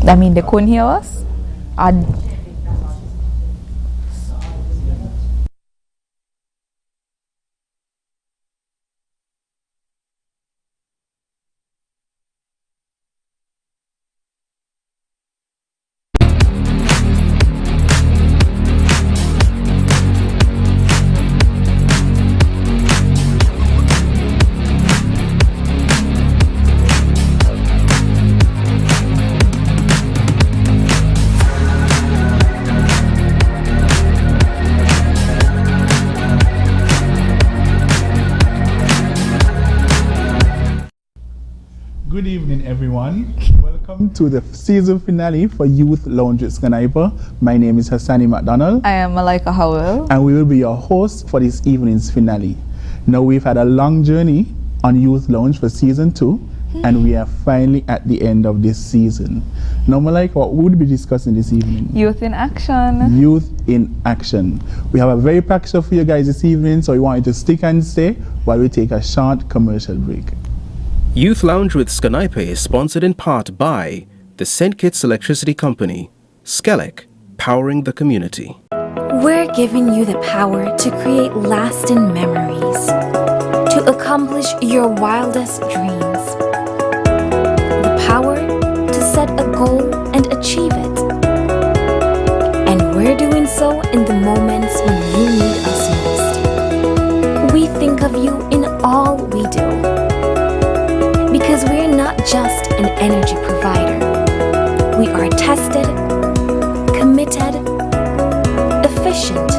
I mean, they couldn't hear us? Good evening, everyone. Welcome to the season finale for Youth Lounge with SKNYPA. My name is Hassani McDonald. I am Malaika Howell. And we will be your hosts for this evening's finale. Now, we've had a long journey on Youth Lounge for season 2, and we are finally at the end of this season. Now, Malaika, what would we be discussing this evening? Youth in action. Youth in action. We have a very packed show for you guys this evening, so we want you to stick and stay while we take a short commercial break. Youth Lounge with SKNYPA is sponsored in part by the St. Kitts Electricity Company, SKELEC, powering the community. We're giving you the power to create lasting memories, to accomplish your wildest dreams, the power to set a goal and achieve it. And we're doing so in the moments when you need us most. We think of you in all we do. Because we're not just an energy provider. We are tested, committed, efficient,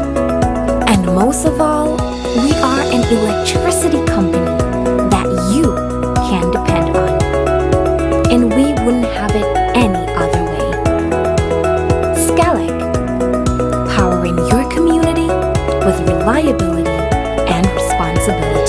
and most of all, we are an electricity company that you can depend on. And we wouldn't have it any other way. SKELEC, powering your community with reliability and responsibility.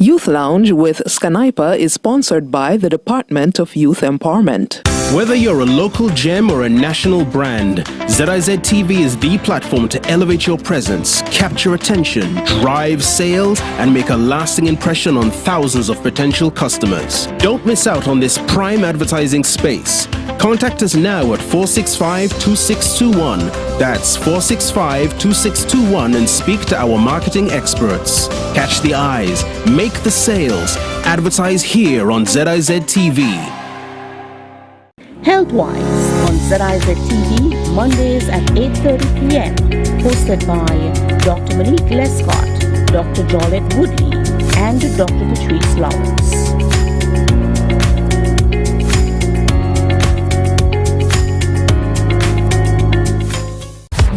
Youth Lounge with SKNYPA is sponsored by the Department of Youth Empowerment. Whether you're a local gem or a national brand, ZIZ TV is the platform to elevate your presence, capture attention, drive sales, and make a lasting impression on thousands of potential customers. Don't miss out on this prime advertising space. Contact us now at 465-2621. That's 465-2621 and speak to our marketing experts. Catch the eyes, make the sales, advertise here on ZIZ TV. Healthwise on ZIZ TV, Mondays at 8:30 p.m. Hosted by Dr. Malik Lescott, Dr. Jolette Woodley, and Dr. Patrice Lawrence.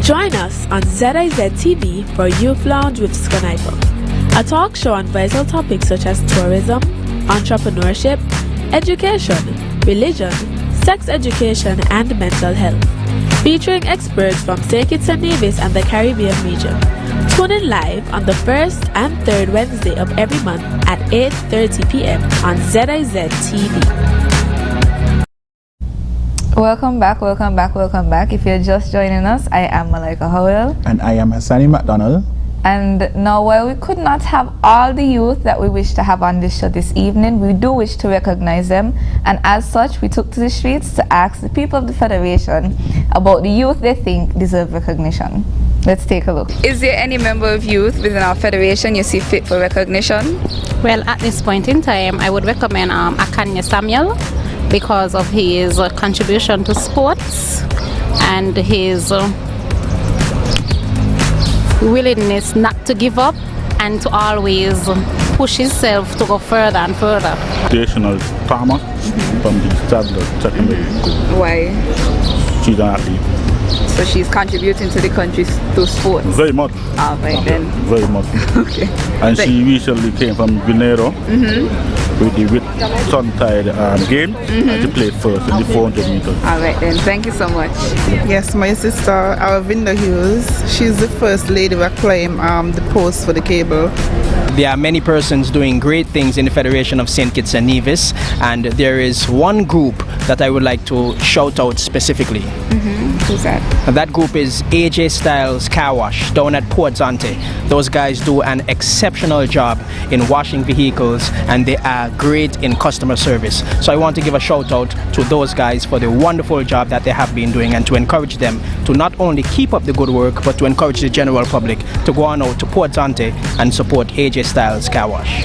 Join us on ZIZ TV for Youth Lounge with SKNYPA, a talk show on vital topics such as tourism, entrepreneurship, education, religion, sex education, and mental health, featuring experts from St. Kitts-Nevis and the Caribbean region. Tune in live on the first and third Wednesday of every month at 8:30 p.m. on ZIZ TV. Welcome back. If you're just joining us, I am Malaika Howell. And I am Hassani McDonald. And now, while we could not have all the youth that we wish to have on this show this evening, we do wish to recognize them. And as such, we took to the streets to ask the people of the Federation about the youth they think deserve recognition. Let's take a look. Is there any member of youth within our Federation you see fit for recognition? Well, at this point in time, I would recommend Akanya Samuel because of his contribution to sports and his willingness not to give up and to always push himself to go further and further. Traditional farmer from the Stadler secondary school. Why? She's an athlete. So she's contributing to the country through sports? Very much. All right then. Very much. Okay. And she recently came from Guinea with the sun-tied game, and she played first in the 400 meters. All right then. Thank you so much. Yes, my sister, Aravinda Hughes, she's the first lady who climbed the post for the cable. there are many persons doing great things in the Federation of St. Kitts-Nevis, and there is one group that I would like to shout out specifically. Who's that? And that group is AJ Styles Car Wash down at Port Zante. Those guys do an exceptional job in washing vehicles, and they are great in customer service. So I want to give a shout out to those guys for the wonderful job that they have been doing, and to encourage them to not only keep up the good work, but to encourage the general public to go on out to Port Zante and support AJ Styles Car Wash.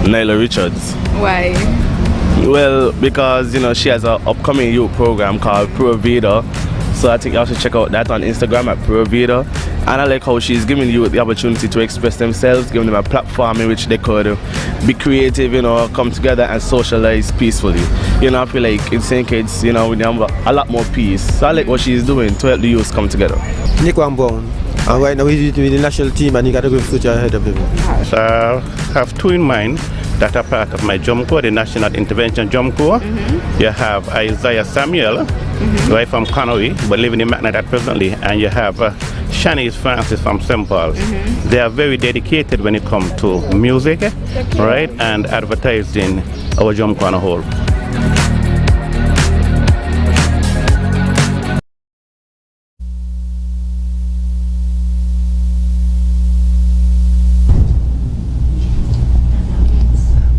Nyla Richards. Why? Well, because she has an upcoming youth program called Pro Vida. So I think you should check out that on Instagram at Pro Vida. And I like how she's giving you the opportunity to express themselves, giving them a platform in which they could be creative, come together and socialize peacefully. I feel like in St. Kitts, we have a lot more peace. So I like what she's doing to help the youth come together. Nick Wambone. And right now he's with the national team, and you got to go future ahead of him. So I have two in mind that are part of my Jump Corps, the National Intervention Jump Corps. You have Isaiah Samuel, right from Conwy, but living in Magnetat presently, and you have Shanice Francis from St. Paul's. They are very dedicated when it comes to music, right, and advertising our Jump Corps on a whole.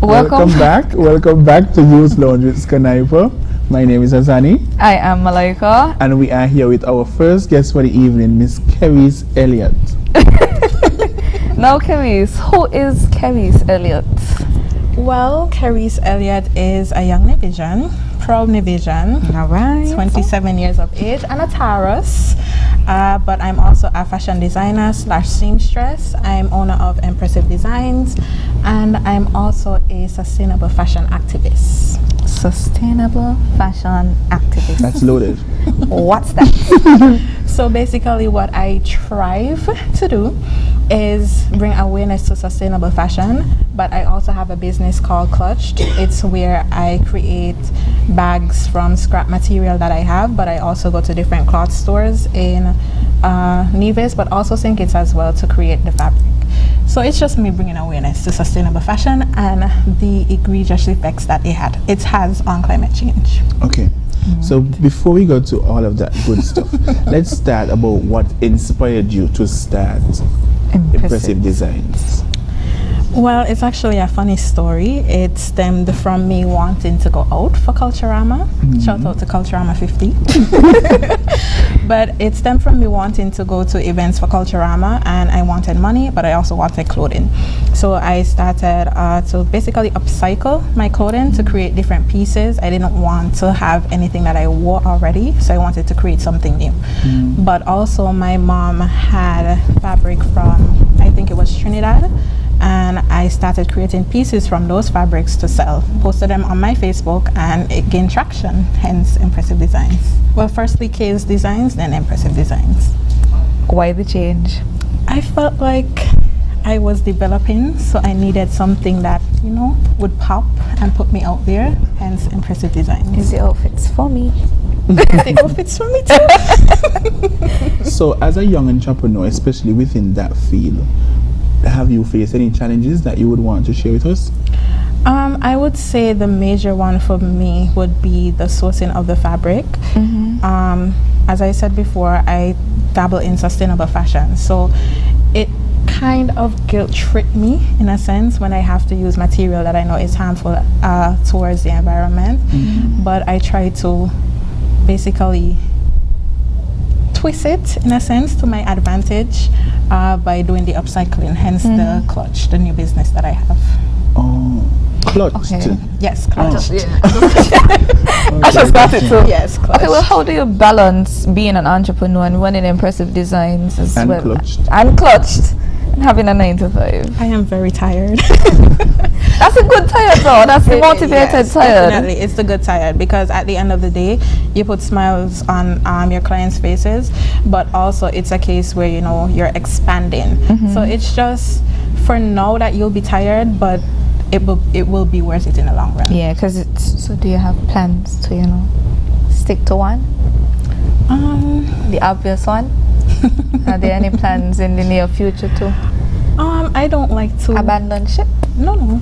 Welcome back to Youth Lounge with SKNYPA. My name is Azani. I am Malaika. And we are here with our first guest for the evening, Miss Keris Elliott. Now, Keris, who is Keris Elliott? Well, Keris Elliott is a young Nevisian, proud Nevisian, all right, 27 years of age, and a Taurus. But I'm also a fashion designer / seamstress. I'm owner of Impressive Designs, and I'm also a sustainable fashion activist. Sustainable fashion activist. That's loaded. What's that? So basically what I strive to do is bring awareness to sustainable fashion, but I also have a business called Clutched. It's where I create bags from scrap material that I have, but I also go to different cloth stores in Nevis, but also St. Kitts as well, to create the fabric. So it's just me bringing awareness to sustainable fashion and the egregious effects that it has on climate change. Okay. So before we go to all of that good stuff, let's start about what inspired you to start Impressive Designs. Well, it's actually a funny story. It stemmed from me wanting to go out for Culturama. Shout out to Culturama 50. But it stemmed from me wanting to go to events for Culturama, and I wanted money, but I also wanted clothing. So I started to basically upcycle my clothing to create different pieces. I didn't want to have anything that I wore already, so I wanted to create something new. But also my mom had fabric from, I think it was Trinidad, and I started creating pieces from those fabrics to sell. Posted them on my Facebook, and it gained traction, hence Impressive Designs. Well, firstly K's Designs, then Impressive Designs. Why the change? I felt like I was developing, so I needed something that, would pop and put me out there, hence Impressive Designs. Is the outfits for me? The outfits for me too. So as a young entrepreneur, especially within that field, have you faced any challenges that you would want to share with us? I would say the major one for me would be the sourcing of the fabric. As I said before, I dabble in sustainable fashion, so it kind of guilt-tripped me in a sense when I have to use material that I know is harmful towards the environment. But I try to basically twist it in a sense to my advantage by doing the upcycling, hence the Clutch, the new business that I have. Oh, Clutched. Okay. Yes, Clutched. I just got it too. Yes, Clutched. Okay, well, how do you balance being an entrepreneur and running Impressive Designs as and well? And Clutched. And having a 9 to 5. I am very tired. That's a good tired though. That's the motivated tired. Definitely, it's the good tired, because at the end of the day, you put smiles on your clients' faces, but also it's a case where you're expanding. So it's just for now that you'll be tired, but it will be worth it in the long run. Yeah, because so do you have plans to stick to one? The obvious one. Are there any plans in the near future too? I don't like to abandon ship. No.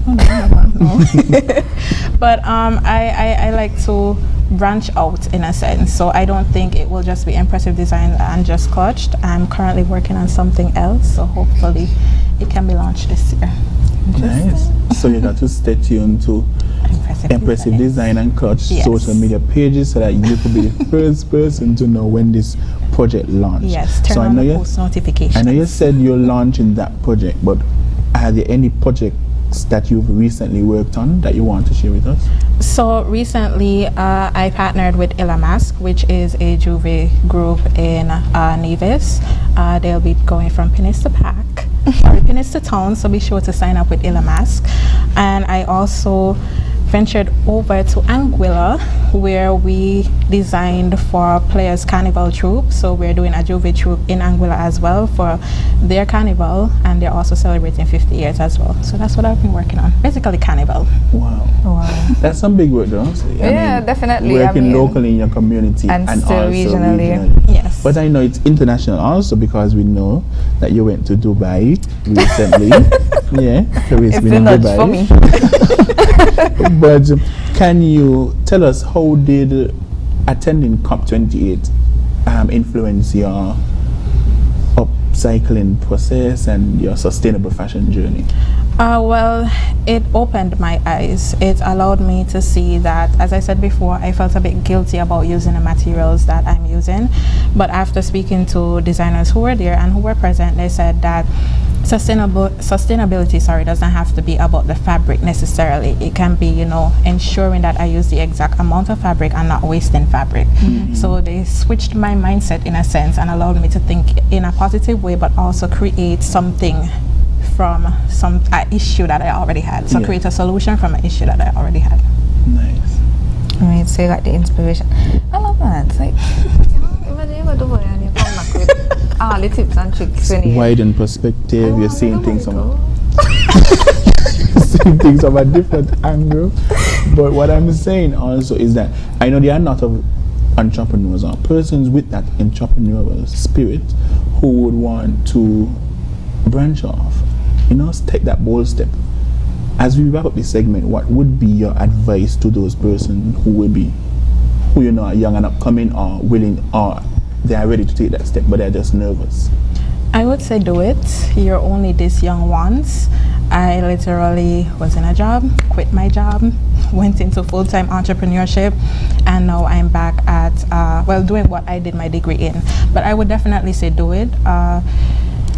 But I like to branch out in a sense. So I don't think it will just be Impressive Design and just Clutched. I'm currently working on something else, so hopefully it can be launched this year. Nice. So you got to stay tuned to Impressive Design and Clutch social media pages so that you could be the first person to know when this project launched. Yes, turn on the post notifications. I know you said you're launching that project, but are there any projects that you've recently worked on that you want to share with us? So recently I partnered with Ilamask, which is a Juve group in Nevis. They'll be going from Pinnis to Pack, or Pinnis to Town, so be sure to sign up with Ilamask. And I also ventured over to Anguilla, where we designed for Players Carnival Troupe. So we're doing a Juve troupe in Anguilla as well for their carnival, and they're also celebrating 50 years as well. So that's what I've been working on, basically carnival. Wow. That's some big work, though. So, yeah, definitely. Working locally in your community and still also regionally. Yes. But I know it's international also, because we know that you went to Dubai recently. Yeah, it's been a nudge for me. But can you tell us, how did attending COP28 influence your upcycling process and your sustainable fashion journey? Well, it opened my eyes. It allowed me to see that, as I said before, I felt a bit guilty about using the materials that I'm using. But after speaking to designers who were there and who were present, they said that sustainability doesn't have to be about the fabric necessarily. It can be, ensuring that I use the exact amount of fabric and not wasting fabric. So they switched my mindset in a sense and allowed me to think in a positive way, but also create something from some issue that I already had. So create a solution from an issue that I already had. Nice. Right, so you got the inspiration. I love that. It's like, imagine you go to work and you come back with all the tips and tricks. Widen perspective, you're seeing things from a different angle. But what I'm saying also is that I know there are not of entrepreneurs or persons with that entrepreneurial spirit who would want to branch off, take that bold step. As we wrap up this segment, what would be your advice to those persons who are young and upcoming, or willing, or they are ready to take that step but they're just nervous? I would say do it. You're only this young once. I literally was in a job, quit my job, went into full-time entrepreneurship, and now I'm back at doing what I did my degree in. But I would definitely say do it.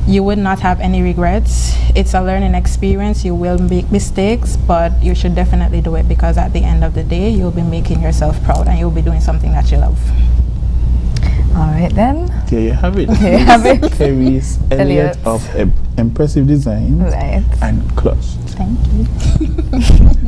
You would not have any regrets. It's a learning experience. You will make mistakes, but you should definitely do it, because at the end of the day, you'll be making yourself proud and you'll be doing something that you love. All right then. There you have it. There you have it. Keris Elliott of Impressive Design and Clutch. Thank you.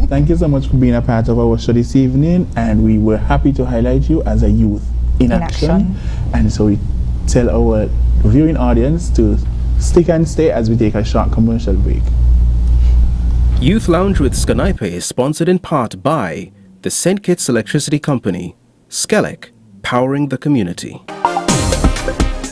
Thank you so much for being a part of our show this evening, and we were happy to highlight you as a youth in action. And so we tell our viewing audience to stick and stay as we take a short commercial break. Youth Lounge with SKNYPA is sponsored in part by the St. Kitts Electricity Company, SKELEC, powering the community.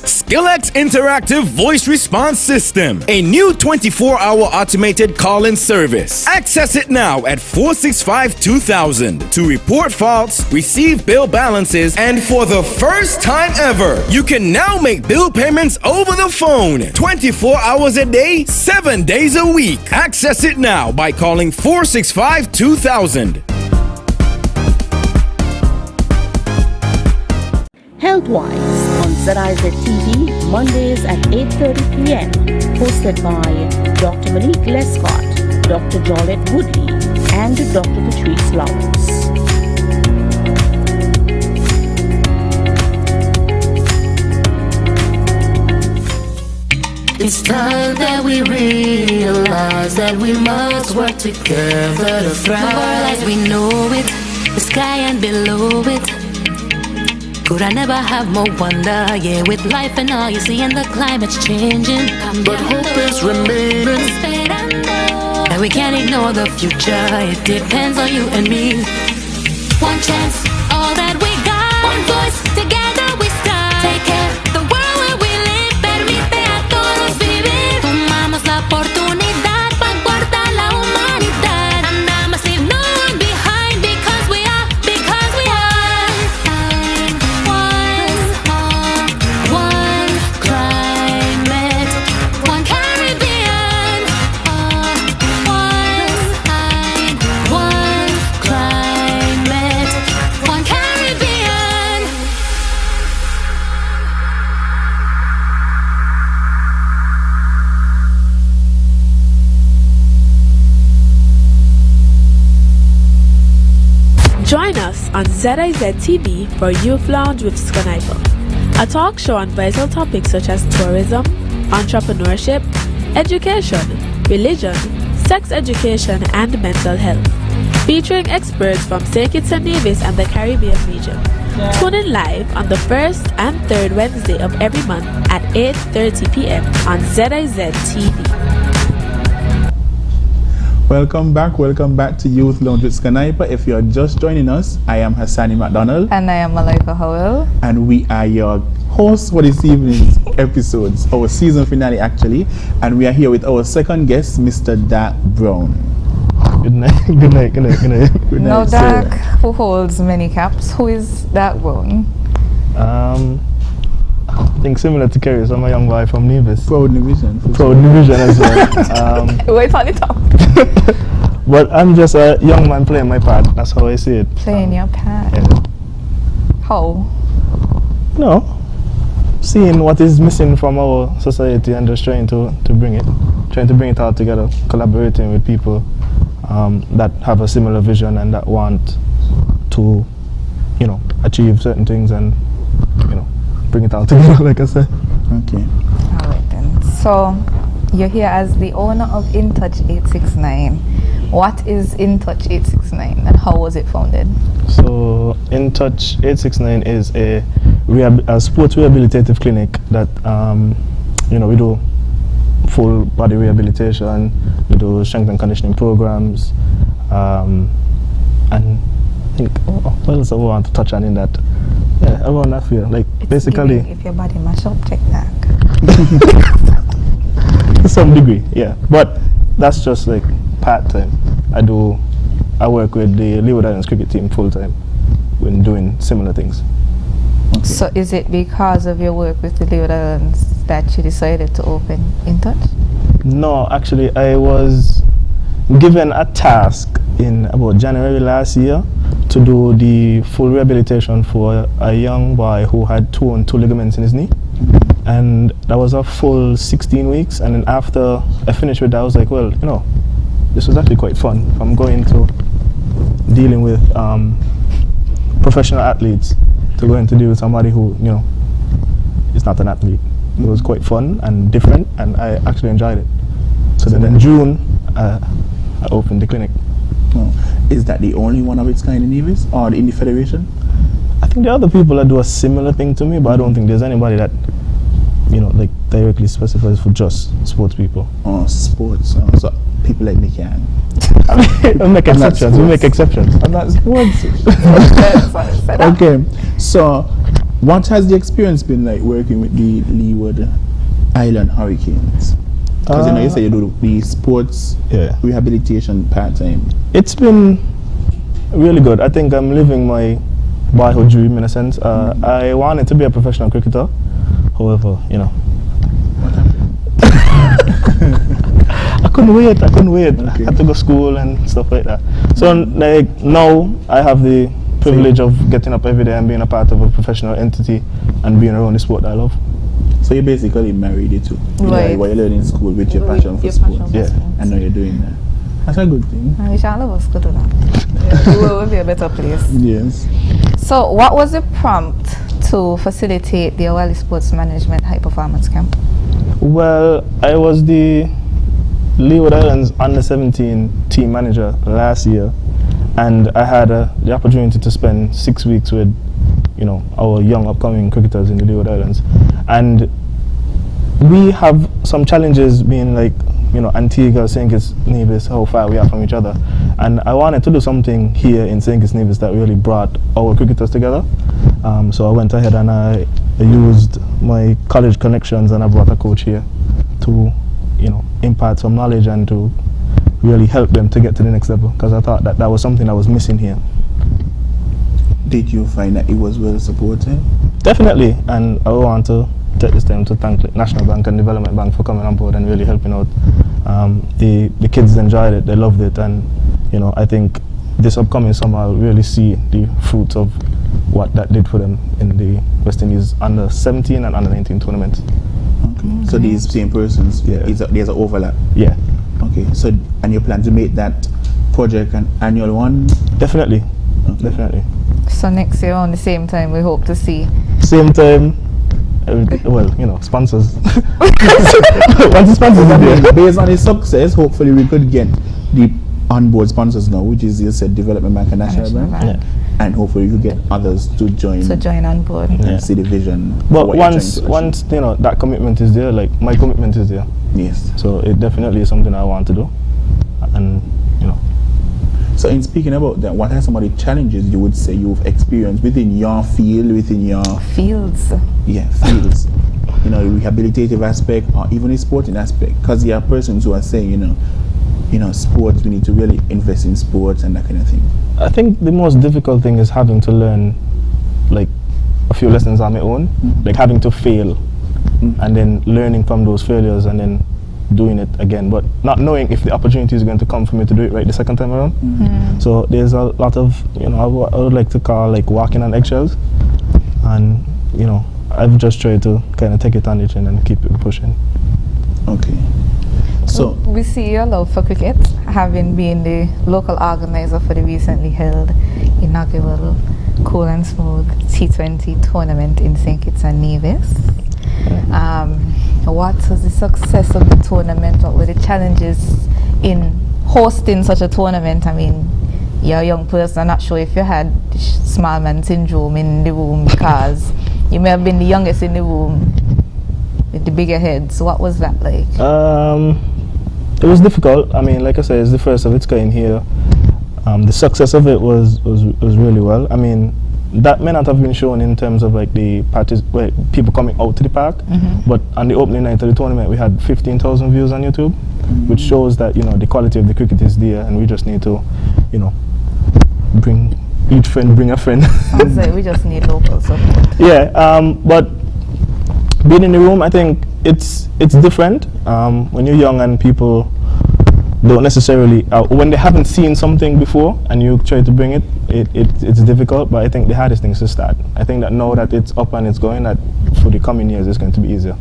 SKELEC's Interactive Voice Response System, a new 24-hour automated call-in service. Access it now at 465-2000 to report faults, receive bill balances, and for the first time ever, you can now make bill payments over the phone 24 hours a day, 7 days a week. Access it now by calling 465-2000. Healthwise on ZIZ TV, Mondays at 8:30 p.m. Hosted by Dr. Malik Lescott, Dr. Jolette Woodley, and Dr. Patrice Lawrence. It's time that we realize that we must work together to thrive. The world as we know it, the sky and below it. Could I never have more wonder? Yeah, with life and all you see, and the climate's changing. But hope is remaining. That we can't ignore the future. It depends on you and me. One chance, all that we got. One voice, together we start. Take care, the world where we live. Permite a todos vivir. Tomamos la oportunidad. Join us on ZIZ TV for Youth Lounge with SKNYPA, a talk show on vital topics such as tourism, entrepreneurship, education, religion, sex education, and mental health, featuring experts from St. Kitts-Nevis and the Caribbean region. Tune in live on the first and third Wednesday of every month at 8:30 p.m. on ZIZ TV. Welcome back to Youth Lounge with SKNYPA. If you're just joining us, I am Hassani McDonald. And I am Malaika Howell. And we are your hosts for this evening's episodes, our season finale actually. And we are here with our second guest, Mr. Dak Brown. Good night. Good night. Now Dak, who holds many caps, who is Dak Brown? I think similar to Kerry, so I'm a young boy from Nevis. Proud Division as well. Wait on it up. But I'm just a young man playing my part. That's how I see it. Playing your part. Yeah. How? No. Seeing what is missing from our society and just trying to bring it all together, collaborating with people that have a similar vision and that want to, achieve certain things and, bring it all together, like I said. Okay. All right then. So, you're here as the owner of InTouch 869. What is InTouch 869 and how was it founded? So, InTouch 869 is a sports rehabilitative clinic that, we do full body rehabilitation, we do strength and conditioning programs, and I think, what else I want to touch on in that? Yeah, around that field, like it's basically. If your body mash up, check that. To some degree, yeah. But that's just like part-time. I work with the Leeward Islands cricket team full-time when doing similar things. Okay. So is it because of your work with the Leeward Islands that you decided to open InTouch? No, actually I was given a task in about January last year to do the full rehabilitation for a young boy who had torn 2 ligaments in his knee. And that was a full 16 weeks. And then after I finished with that, I was like, well, this was actually quite fun. I'm going to dealing with professional athletes to going to deal with somebody who, is not an athlete. It was quite fun and different, and I actually enjoyed it. So then in June, I opened the clinic. Is that the only one of its kind in Nevis or in the Federation? I think there are other people that do a similar thing to me, but I don't think there's anybody that, like directly specifies for just sports people. Oh, sports. So people like me can. We make exceptions. I'm not sports. Okay. So, what has the experience been like working with the Leeward Island Hurricanes? Because you say you do the sports rehabilitation part-time. It's been really good. I think I'm living my boyhood dream in a sense. I wanted to be a professional cricketer. However, I couldn't wait. Okay. I had to go to school and stuff like that. So now I have the privilege of getting up every day and being a part of a professional entity and being around the sport that I love. So you basically married it too. Right. While you learning in school with your passion for sports. Yeah. And now you're doing that. That's a good thing. I wish all of us could do that. The world would be a better place. Yes. So what was the prompt to facilitate the Awali Sports Management High Performance Camp? Well, I was the Leeward Islands Under-17 team manager last year, and I had the opportunity to spend 6 weeks with our young upcoming cricketers in the Leeward Islands. And we have some challenges being like, Antigua, St. Kitts-Nevis, how far we are from each other. And I wanted to do something here in St. Kitts-Nevis that really brought our cricketers together. So I went ahead and I used my college connections and I brought a coach here to, impart some knowledge and to really help them to get to the next level, because I thought that was something that was missing here. Did you find that it was well supported? Definitely, and I want to take this time to thank National Bank and Development Bank for coming on board and really helping out. The kids enjoyed it, they loved it, and I think this upcoming summer I'll really see the fruits of what that did for them in the West Indies Under-17 and Under-19 tournaments. Okay. So these same persons, there's an overlap? Yeah. Okay, so and you plan to make that project an annual one? Definitely. Definitely. So next year around the same time, we hope to see. Same time. Well, sponsors. Once the sponsors are there. Based on his success, hopefully we could get the onboard sponsors now, which is, you said, Development Bank and National Bank. Yeah. And hopefully we get others to join. To join on board. And see the vision. But once that commitment is there, like my commitment is there. Yes. So it definitely is something I want to do, and So in speaking about that, what are some of the challenges you would say you've experienced within your field, within your fields? Yeah, fields. The rehabilitative aspect or even the sporting aspect, because there are persons who are saying, sports, we need to really invest in sports and that kind of thing. I think the most difficult thing is having to learn like a few lessons on my own, like having to fail and then learning from those failures and then doing it again, but not knowing if the opportunity is going to come for me to do it right the second time around. So there's a lot of, I would like to call like walking on eggshells, and I've just tried to kind of take it on the chin and keep it pushing. Okay. So we see your love for cricket, having been the local organizer for the recently held inaugural Cool and Smooth T20 tournament in St. Kitts-Nevis. What was the success of the tournament? What were the challenges in hosting such a tournament? I mean, you're a young person, I'm not sure if you had small man syndrome in the room, because you may have been the youngest in the room with the bigger head. So what was that like? It was difficult. I mean, like I said, it's the first of its kind here. The success of it was really well. I mean, that may not have been shown in terms of like the people coming out to the park, but on the opening night of the tournament, we had 15,000 views on YouTube, which shows that the quality of the cricket is there, and we just need to, bring each friend, bring a friend. Sounds like we just need local support. Yeah, but being in the room, I think it's different when you're young and people don't necessarily when they haven't seen something before and you try to bring it, it's difficult. But I think the hardest thing is to start. I think that now that it's up and it's going, that for the coming years it's going to be easier.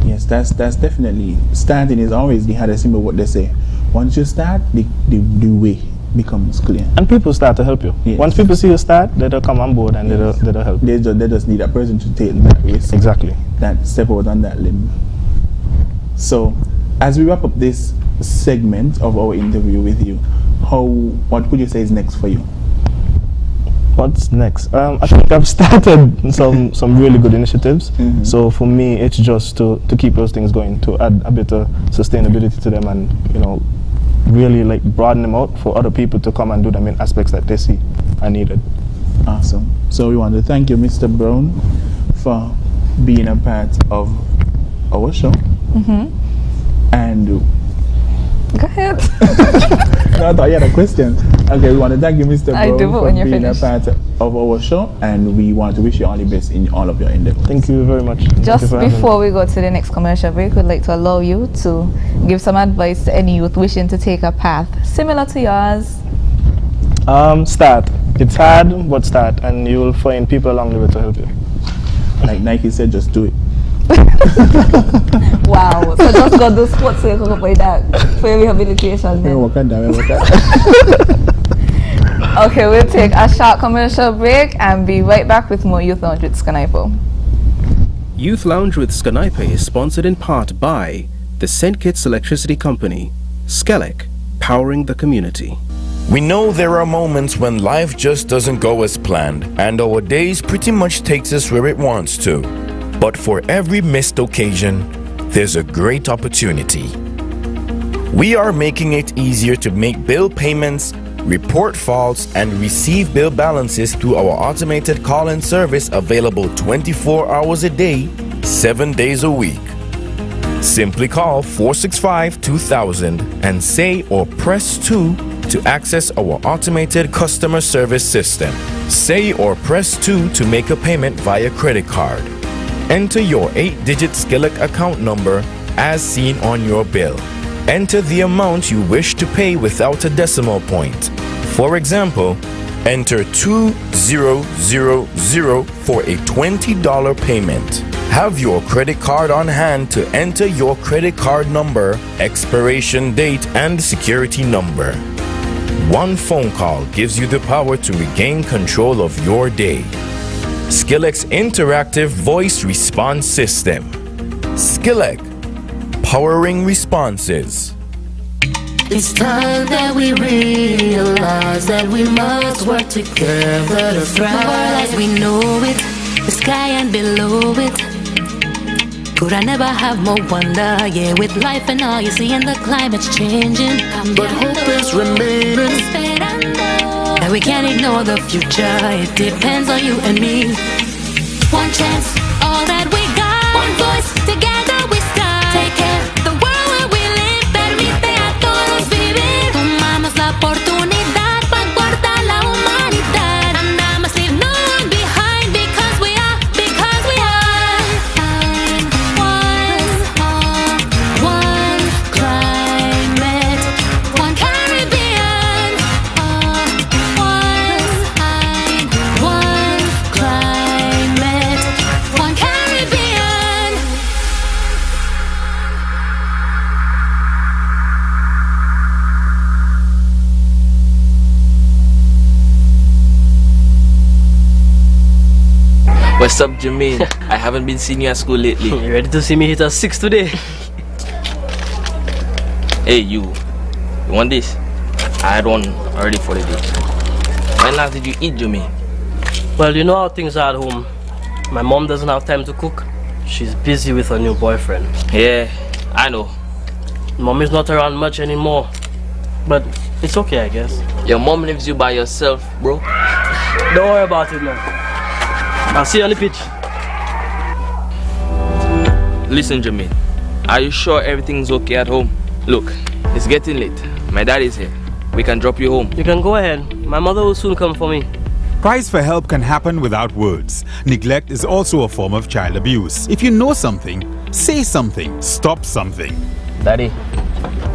Yes, that's definitely, starting is always the hardest thing. But what they say, once you start, the way becomes clear, and people start to help you. Yes. Once people see you start, they'll come on board and they'll help. They just need a person to take that risk. Exactly. That step out on that limb. So, as we wrap up this segment of our interview with you, what would you say is next for you? What's next? I think I've started some really good initiatives. So for me, it's just to keep those things going, to add a bit of sustainability to them, and really like broaden them out for other people to come and do them in aspects that they see are needed. Awesome. So we want to thank you, Mr. Brown, for being a part of our show. And go ahead. No, I thought you had a question. Okay, we want to thank you, Mr. Brown, for being a part of our show, and we want to wish you all the best in all of your endeavors. Thank you very much. Just before we go to the next commercial break, we'd like to allow you to give some advice to any youth wishing to take a path similar to yours. Start. It's hard, but start, and you will find people along the way to help you. Like Nike said, just do it. Wow, so just go do sports so you can go by that for rehabilitation then. Okay, we'll take a short commercial break and be right back with more Youth Lounge with SKNYPA. Youth Lounge with SKNYPA is sponsored in part by the St. Kitts Electricity Company, SKELEC, powering the community. We know there are moments when life just doesn't go as planned, and our days pretty much takes us where it wants to. But for every missed occasion, there's a great opportunity. We are making it easier to make bill payments, report faults, and receive bill balances through our automated call-in service, available 24 hours a day, 7 days a week. Simply call 465-2000 and say or press 2 to access our automated customer service system. Say or press 2 to make a payment via credit card. Enter your 8-digit SKELEC account number as seen on your bill. Enter the amount you wish to pay without a decimal point. For example, enter 2000 for a $20 payment. Have your credit card on hand to enter your credit card number, expiration date, and security number. One phone call gives you the power to regain control of your day. Skillex Interactive Voice Response System. Skillex, powering responses. It's time that we realize that we must work together to thrive. The world as we know it, the sky and below it. Could I never have more wonder? Yeah, with life and all you see and the climate's changing, but hope is remaining. And we can't ignore the future. It depends on you and me. One chance, all that we got. One voice, together we start. Take care, the world where we live. Permite a todos vivir. Tomamos la oportunidad para guardar la humanidad. And I must leave no one behind because we are one climate, one Caribbean. One climate, one Caribbean. What's up, Jermaine? I haven't been seeing you at school lately. You ready to see me hit a 6 today? Hey, you want this? I had one already for the day. When last did you eat, Jermaine? Well, you know how things are at home. My mom doesn't have time to cook. She's busy with her new boyfriend. Yeah, I know. Mom is not around much anymore. But it's okay, I guess. Your mom leaves you by yourself, bro. Don't worry about it, man. I'll see you on the pitch. Listen, Jermaine. Are you sure everything's okay at home? Look, it's getting late. My dad is here. We can drop you home. You can go ahead. My mother will soon come for me. Cries for help can happen without words. Neglect is also a form of child abuse. If you know something, say something. Stop something. Daddy,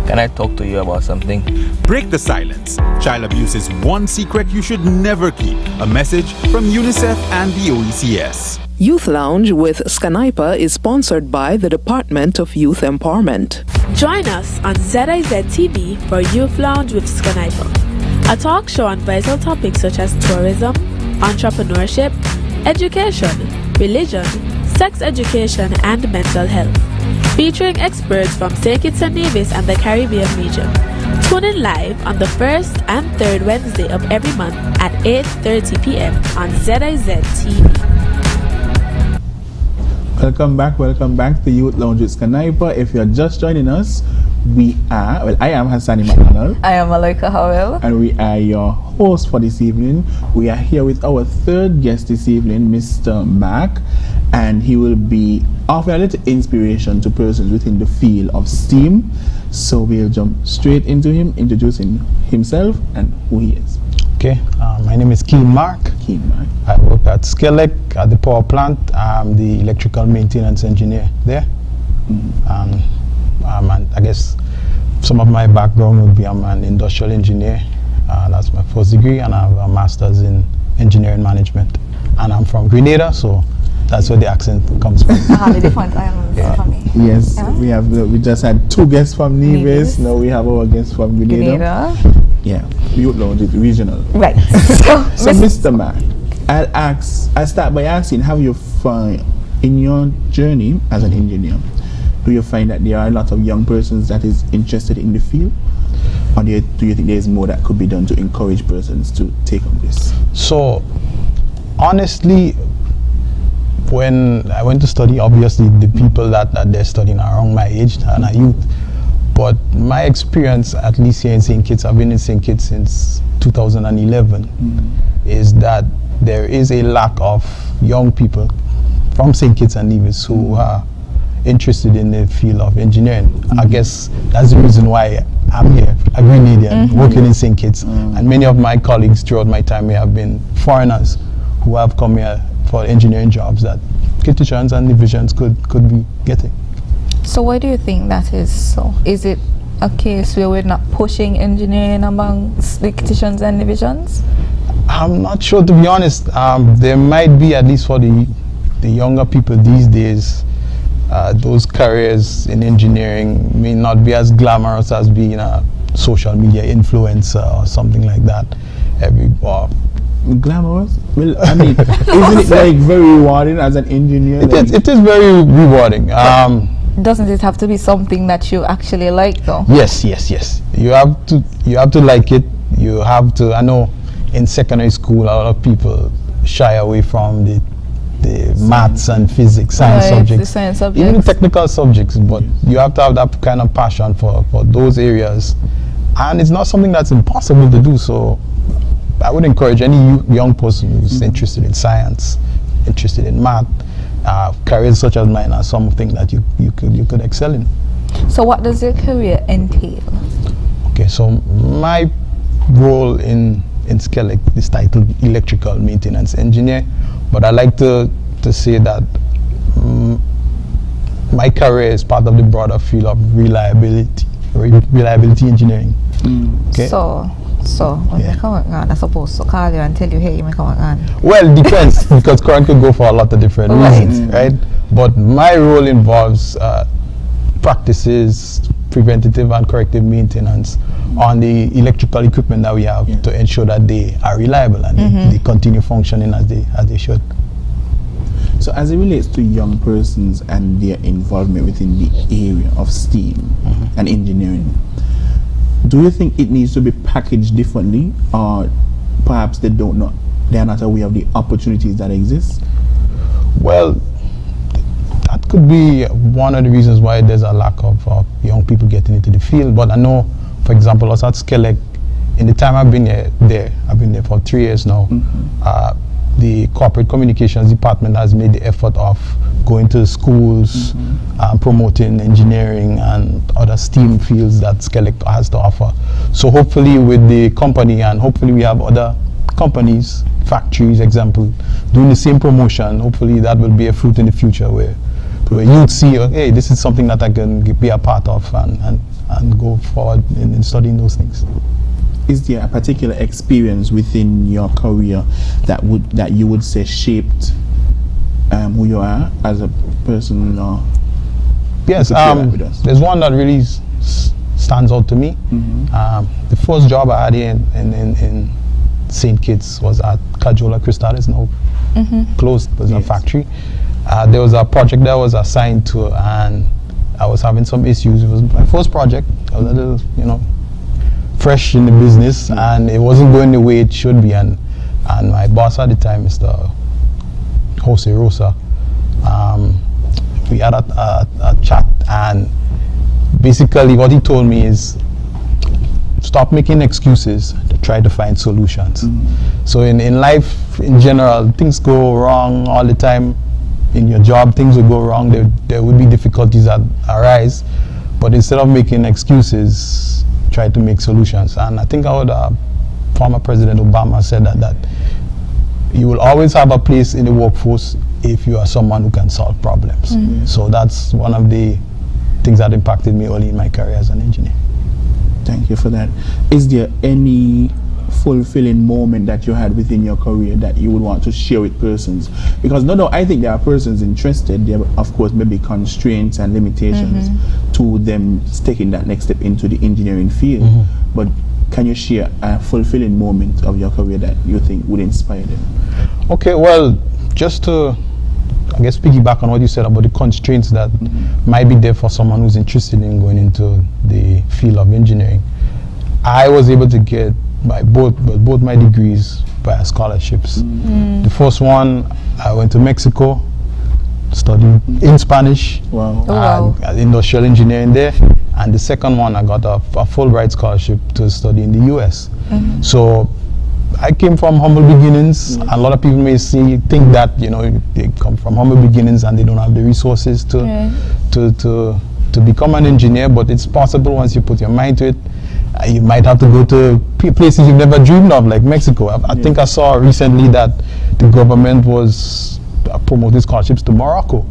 can I talk to you about something? Break the silence. Child abuse is one secret you should never keep. A message from UNICEF and the OECS. Youth Lounge with SKNYPA is sponsored by the Department of Youth Empowerment. Join us on ZIZ TV for Youth Lounge with SKNYPA, a talk show on vital topics such as tourism, entrepreneurship, education, religion, sex education, and mental health. Featuring experts from St. Kitts-Nevis and the Caribbean region. Tune in live on the first and third Wednesday of every month at 8:30 p.m. on ZIZ TV. Welcome back to Youth Lounge with SKNYPA. If you're just joining us, I am Hassani McDonald. I am Malika Howell. And we are your hosts for this evening. We are here with our third guest this evening, Mr. Mac, and he will be offering a little inspiration to persons within the field of STEAM. So we'll jump straight into him, introducing himself and who he is. Okay, my name is Keen Mark. I work at Skillex at the power plant. I'm the electrical maintenance engineer there. And I guess some of my background would be I'm an industrial engineer. That's my first degree, and I have a master's in engineering management. And I'm from Grenada, so that's where the accent comes from. The different islands for me. Yes, we just had two guests from Nevis. Now we have our guests from Grenada. Yeah, Youth Lounge is regional. Right. So Mr. Mac, I'll start by asking, have you found in your journey as an engineer, do you find that there are a lot of young persons that is interested in the field? Or do you think there is more that could be done to encourage persons to take on this? So, honestly, when I went to study, obviously the people that they're studying are around my age and are youth. But my experience, at least here in St. Kitts, I've been in St. Kitts since 2011, is that there is a lack of young people from St. Kitts and Nevis who are interested in the field of engineering. I guess that's the reason why I'm here, a Grenadian, working in St. Kitts. And many of my colleagues throughout my time here have been foreigners who have come here for engineering jobs that Kittitians and divisions could be getting. So why do you think that is so? Is it a case where we're not pushing engineering amongst the Kittitians and divisions? I'm not sure, to be honest. There might be, at least for the younger people these days, those careers in engineering may not be as glamorous as being a social media influencer or something like that. Glamorous? Well, I mean, isn't it like very rewarding as an engineer? It is very rewarding. Doesn't it have to be something that you actually like, though? Yes. You have to like it. You have to. I know in secondary school, a lot of people shy away from the maths and physics, science subjects, even the technical subjects. But you have to have that kind of passion for those areas, and it's not something that's impossible to do. So I would encourage any young person who's interested in science, interested in math, careers such as mine are something that you could excel in. So what does your career entail? Okay, so my role in SKNYPA is titled electrical maintenance engineer, but I like to say that my career is part of the broader field of reliability engineering. Okay. So when you come on, I'm supposed to call you and tell you, hey, you may come on. Well, it depends, because current could go for a lot of different reasons, right? But my role involves practices, preventative and corrective maintenance on the electrical equipment that we have to ensure that they are reliable and they continue functioning as they should. So as it relates to young persons and their involvement within the area of STEAM and engineering, do you think it needs to be packaged differently, or perhaps they are not aware of the opportunities that exist? Well, that could be one of the reasons why there's a lack of young people getting into the field. But I know, for example, us at SKNYPA, in the time I've been there, I've been there for 3 years now, the corporate communications department has made the effort of going to schools, promoting engineering and other STEAM fields that SKNYPA has to offer. So hopefully with the company, and hopefully we have other companies, factories, example, doing the same promotion, hopefully that will be a fruit in the future where you'd see, hey, this is something that I can be a part of and go forward in studying those things. Is there a particular experience within your career that you would say shaped who you are as a person? Yes, there's one that really stands out to me. The first job I had in St. Kitts was at Cajola Cristales, now closed. It was a factory. There was a project that I was assigned to, and I was having some issues. It was my first project. I was a little, fresh in the business, and it wasn't going the way it should be. And my boss at the time, Mr. Jose Rosa, we had a chat, and basically what he told me is stop making excuses to try to find solutions. So in life in general, things go wrong all the time. In your job, things will go wrong. There will be difficulties that arise, but instead of making excuses, try to make solutions. And I think former President Obama said that you will always have a place in the workforce if you are someone who can solve problems. So that's one of the things that impacted me early in my career as an engineer. Thank you for that. Is there any fulfilling moment that you had within your career that you would want to share with persons? Because I think there are persons interested. There are, of course, maybe constraints and limitations to them taking that next step into the engineering field. But can you share a fulfilling moment of your career that you think would inspire them? Okay, well, just to, I guess, piggyback on what you said about the constraints that might be there for someone who's interested in going into the field of engineering. I was able to get both my degrees by scholarships. The first one, I went to Mexico, studied in Spanish, industrial engineering there. And the second one, I got a Fulbright scholarship to study in the US. So I came from humble beginnings. A lot of people may think that they come from humble beginnings and they don't have the resources to become an engineer, but it's possible once you put your mind to it. You might have to go to places you've never dreamed of, like Mexico. I think I saw recently that the government was promoting scholarships to Morocco.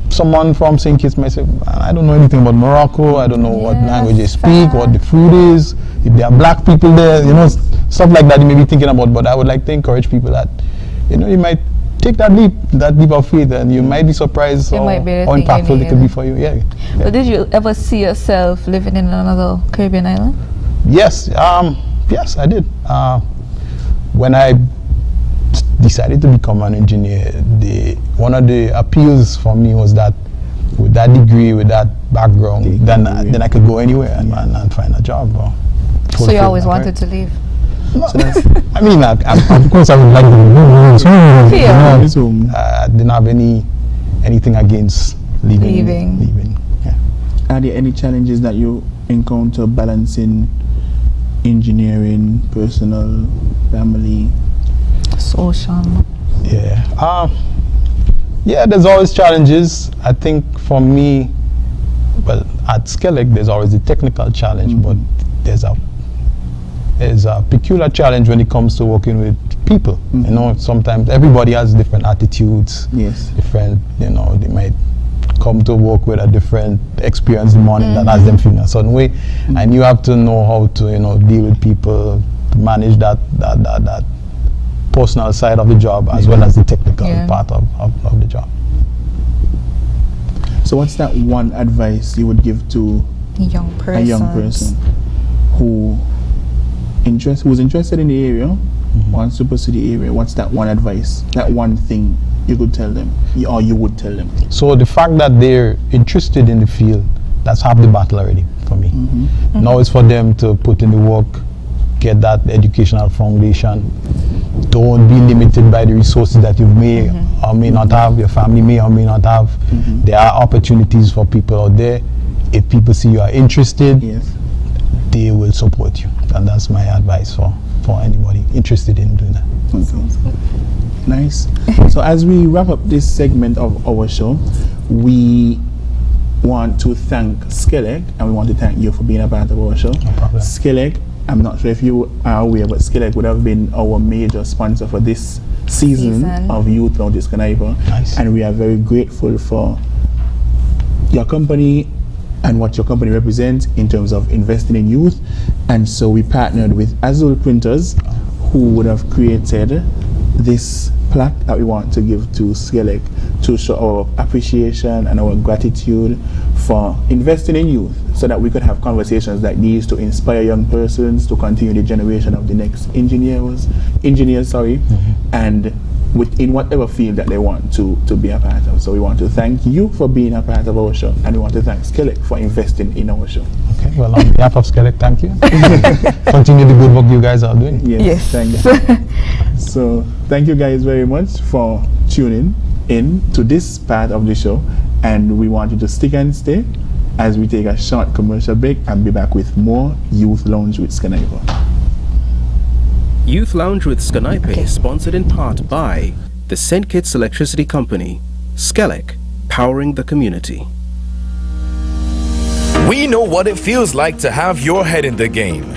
Someone from St. Kitts might say, I don't know anything about Morocco, I don't know what language they speak, what the food is, if there are black people there, stuff like that you may be thinking about. But I would like to encourage people that, you might take that leap of faith, and you might be surprised how impactful it could be for you. Yeah. But did you ever see yourself living in another Caribbean island? Yes. Yes, I did. When I decided to become an engineer, one of the appeals for me was that with that degree, with that background, then I could go anywhere and find a job. So you always wanted to leave? No, I mean, of course, I would like to leave. I didn't have anything against leaving. Yeah. Are there any challenges that you encounter balancing engineering, personal, family, social? Yeah. Yeah, there's always challenges. I think for me, well, at SKNYPA, there's always a technical challenge, but there's a peculiar challenge when it comes to working with people. You know, sometimes everybody has different attitudes. Yes. Different, they might come to work with a different experience in the morning that has them feeling a certain way, and you have to know how to, deal with people, to manage that personal side of the job as well as the technical part of the job. So what's that one advice you would give to a young person who's interested in the area, wants to pursue the area? What's that one advice, that one thing you could tell them, or you would tell them? So the fact that they're interested in the field, that's half the battle already for me. Now it's for them to put in the work, get that educational foundation. Don't be limited by the resources that you may or may not have, your family may or may not have. There are opportunities for people out there. If people see you are interested, they will support you. And that's my advice for anybody interested in doing that. Nice. So as we wrap up this segment of our show, we want to thank SKNYPA, and we want to thank you for being a part of our show. No problem. SKNYPA, I'm not sure if you are aware, but SKNYPA would have been our major sponsor for this season of Youth Lounge with SKNYPA. Nice. And we are very grateful for your company and what your company represents in terms of investing in youth. And so we partnered with Azul Printers, who would have created this plaque that we want to give to SKNYPA to show our appreciation and our gratitude for investing in youth, so that we could have conversations like these to inspire young persons to continue the generation of the next engineers, and within whatever field that they want to be a part of. So we want to thank you for being a part of our show, and we want to thank SKNYPA for investing in our show. Okay, well, on behalf of SKNYPA, thank you. Continue the good work you guys are doing. Yes. Thank you. So thank you guys very much for tuning in to this part of the show, and we want you to stick and stay as we take a short commercial break and be back with more Youth Lounge with SKNYPA. Youth Lounge with SKNYPA is sponsored in part by the St. Kitts Electricity Company, SKNYPA, powering the community. We know what it feels like to have your head in the game,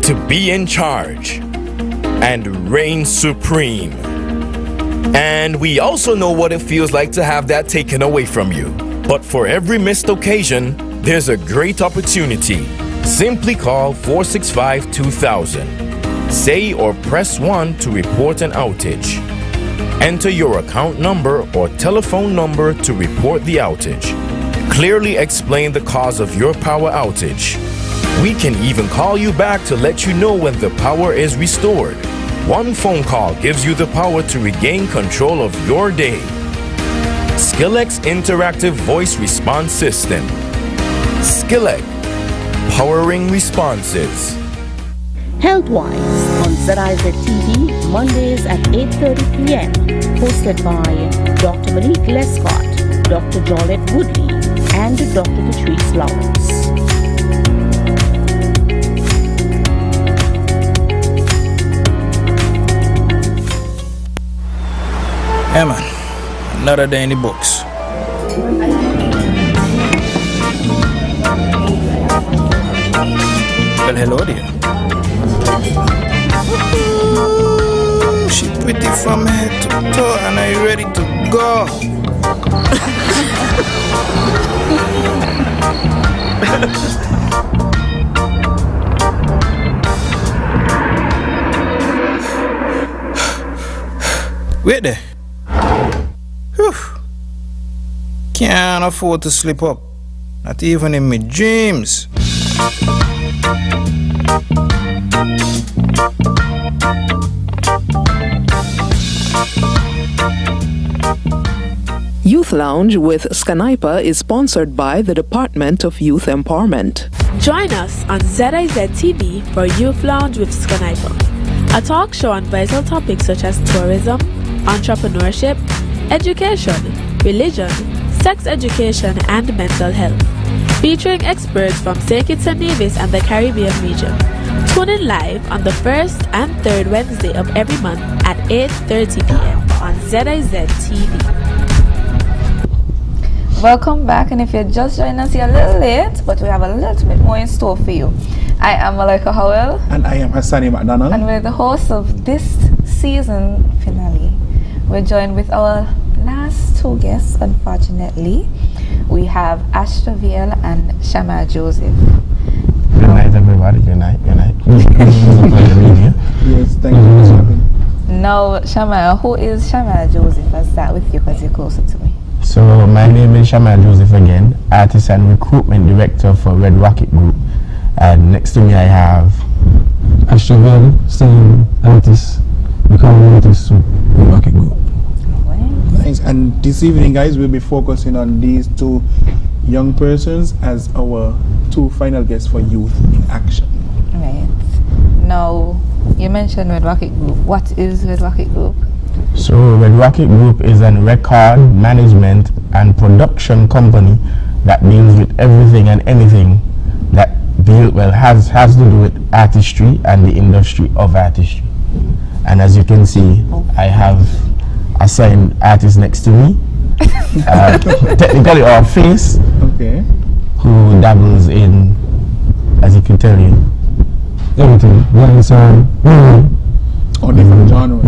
to be in charge, and reign supreme. And we also know what it feels like to have that taken away from you. But for every missed occasion, there's a great opportunity. Simply call 465-2000. Say or press 1 to report an outage. Enter your account number or telephone number to report the outage. Clearly explain the cause of your power outage. We can even call you back to let you know when the power is restored. One phone call gives you the power to regain control of your day. SKNYPA's interactive voice response system. SKNYPA, powering responses. Health-wise on ZIZ TV, Mondays at 8:30 p.m. Hosted by Dr. Malik Lescott, Dr. Jolette Woodley, and Dr. Patrice Lawrence. Yeah, man. Another day in the books. Well, hello there. Ooh, she pretty from head to toe, and are you ready to go? Wait there. can't afford to slip up. Not even in my dreams. Youth Lounge with SKNYPA is sponsored by the Department of Youth Empowerment. Join us on ZIZ TV for Youth Lounge with SKNYPA, a talk show on vital topics such as tourism, entrepreneurship, education, religion, sex education, and mental health, featuring experts from Kitts-Nevis and the Caribbean region. Tune in live on the first and third Wednesday of every month at 8:30 p.m. on ZIZ TV. Welcome back, and if you're just joining us, you're a little late, but we have a little bit more in store for you. I am Malika Howell. And I am Hassani McDonald. And we're the hosts of this season finale. We're joined with our last two guests, unfortunately. We have Ashtra Viel and Shama Joseph. Good night, everybody. Good night. Good night. Yes, thank you for having me. Now, Shama, who is Shama Joseph? I'll start with you because you're closer to me. So my name is Shama Joseph again, Artist and Recruitment Director for Red Rocket Group. And next to me I have Ashtra Viel, same artist, becoming artist with Red Rocket Group. Nice. And this evening, guys, we'll be focusing on these two young persons as our two final guests for Youth in Action. Right. Now, you mentioned Red Rocket Group. What is Red Rocket Group? So Red Rocket Group is a record management and production company that deals with everything and anything that has to do with artistry and the industry of artistry. And as you can see, I have assigned artist next to me, technically our face, who dabbles in, as you can tell you, everything. One song, or different genres.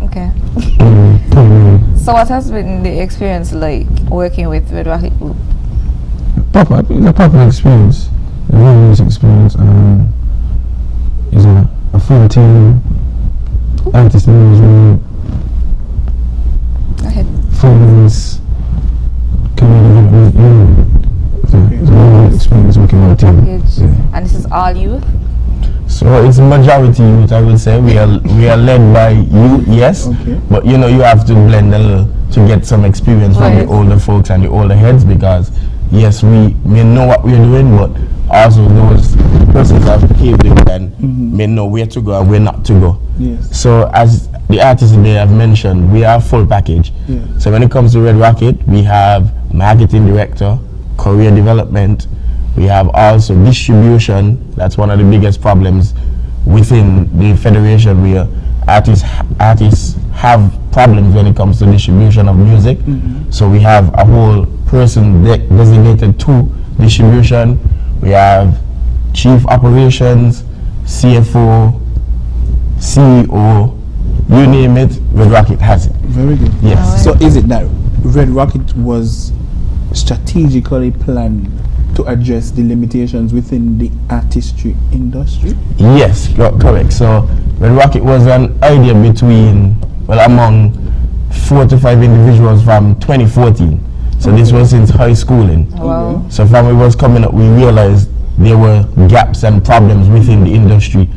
Okay. So what has been the experience like working with Red Rocket Group? It's a proper experience, a really nice experience. It's a fun team. Artist management. Go ahead. Finance, community development. It's a really good experience working with a team. And this is all youth? So it's majority youth, I would say. We are led by youth, yes, but you know you have to blend a little to get some experience from the older folks and the older heads, because yes, we may know what we're doing, but also those persons have paved it and may know where to go and where not to go. Yes. So as the artists may have mentioned, we are full package. Yeah. So when it comes to Red Rocket, we have marketing director, career development. We have also distribution. That's one of the biggest problems within the federation, where artists have problems when it comes to distribution of music. So we have a whole person designated to distribution. We have chief operations, CFO, CEO, you name it, Red Rocket has it. Very good. Yes. So is it that Red Rocket was strategically planned to address the limitations within the artistry industry? Yes, correct. So Red Rocket was an idea among 4 to 5 individuals from 2014. So this was since high schooling. Wow. So from it was coming up, we realized there were gaps and problems within the industry.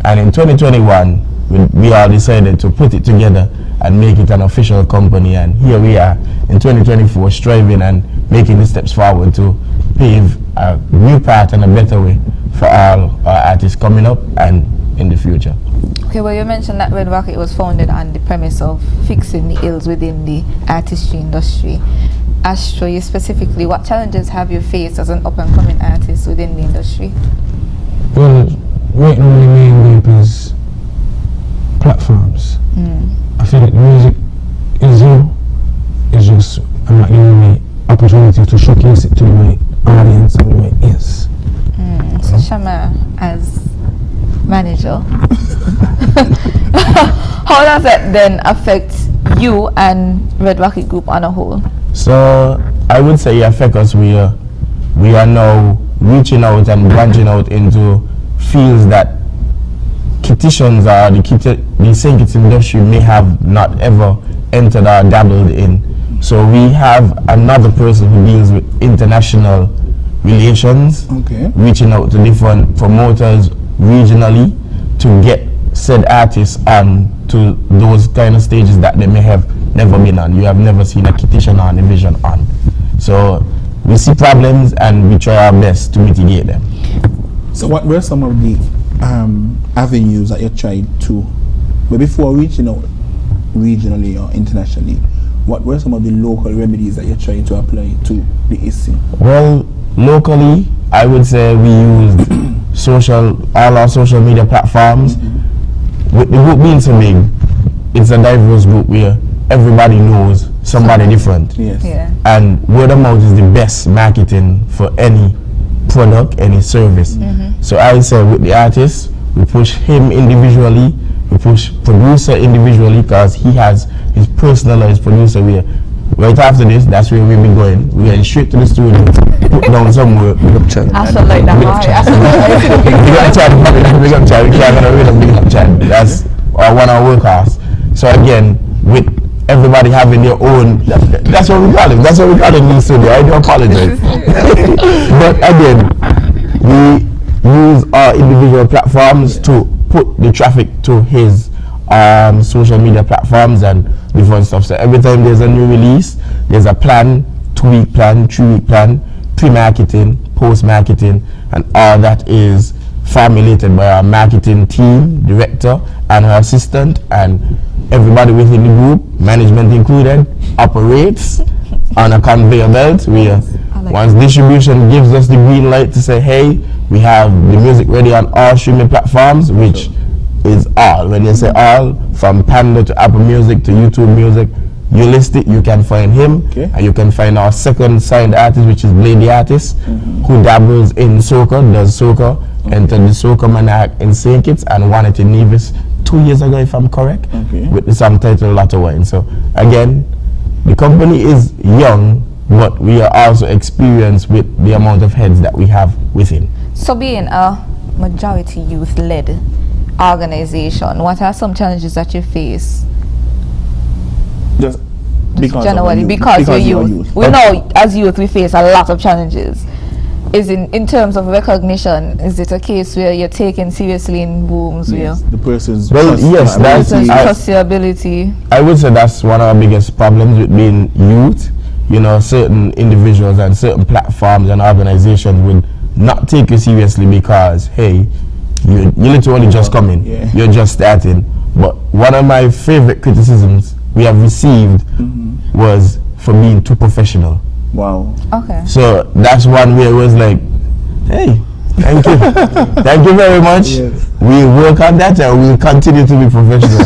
And in 2021, we all decided to put it together and make it an official company. And here we are in 2024, striving and making the steps forward to pave a new path and a better way for all our artists coming up and in the future. Okay, well, you mentioned that Red Rocket was founded on the premise of fixing the ills within the artistry industry. Ashtra, you specifically, what challenges have you faced as an up-and-coming artist within the industry? Well, right now the main gap is platforms. I feel like music is just I'm not giving me opportunity to showcase it to my audience and my ears. So Shama, as manager, how does that then affect you and Red Rocket Group on a whole? So I would say it affects us. We are now reaching out and branching out into fields that Kittitians or the St. Kitts industry may have not ever entered or dabbled in. So we have another person who deals with international relations, reaching out to different promoters regionally to get said artists on to those kind of stages that they may have never been on. You have never seen a Kittish or division on. So we see problems and we try our best to mitigate them. So what were some of the avenues that you tried to, but before reaching out regionally or internationally, what were some of the local remedies that you're trying to apply to the issue? Well, locally, I would say we used all our social media platforms. With the group being so big, it's a diverse group where everybody knows somebody different. Yes. Yeah. And word of mouth is the best marketing for any product, any service. So I say with the artist, we push him individually, we push producer individually because he has his personalized producer where right after this, that's where we'll be going. We're going straight to the studio, put down some work. I feel like that. Big up chat. We can't get rid of big up chat. That's our 1 hour workhorse. So again, with everybody having their own, that's what we call it. That's what we call it in the studio. I do apologize. But again, we use our individual platforms to put the traffic to his social media platforms and different stuff. So every time there's a new release, there's a plan, 2-week plan, 3-week plan, pre-marketing, post-marketing, and all that is formulated by our marketing team, director, and her assistant, and everybody within the group, management included, operates on a conveyor belt where once distribution gives us the green light to say, hey, we have the music ready on all streaming platforms, which is all. When you say all, from Panda to Apple Music to YouTube Music, you list it, you can find him, and you can find our second signed artist, which is Blade the Artist, who dabbles in soca, does soca, entered the soca monarch in St. Kitts and won it in Nevis 2 years ago, if I'm correct, with the song titled Lot of Wine. So again, the company is young, but we are also experienced with the amount of heads that we have within. So being a majority youth-led organization, what are some challenges that you face? Just because generally, because we're youth. We know as youth we face a lot of challenges. Is in terms of recognition, is it a case where you're taken seriously in rooms where the person's trustability? I would say that's one of our biggest problems with being youth. You know, certain individuals and certain platforms and organizations would not take you seriously because, hey, you literally just coming, you're just starting. But one of my favorite criticisms we have received was for being too professional. Wow. Okay. So that's one where it was like, hey, thank you. Thank you very much. Yes. We work on that and we'll continue to be professional.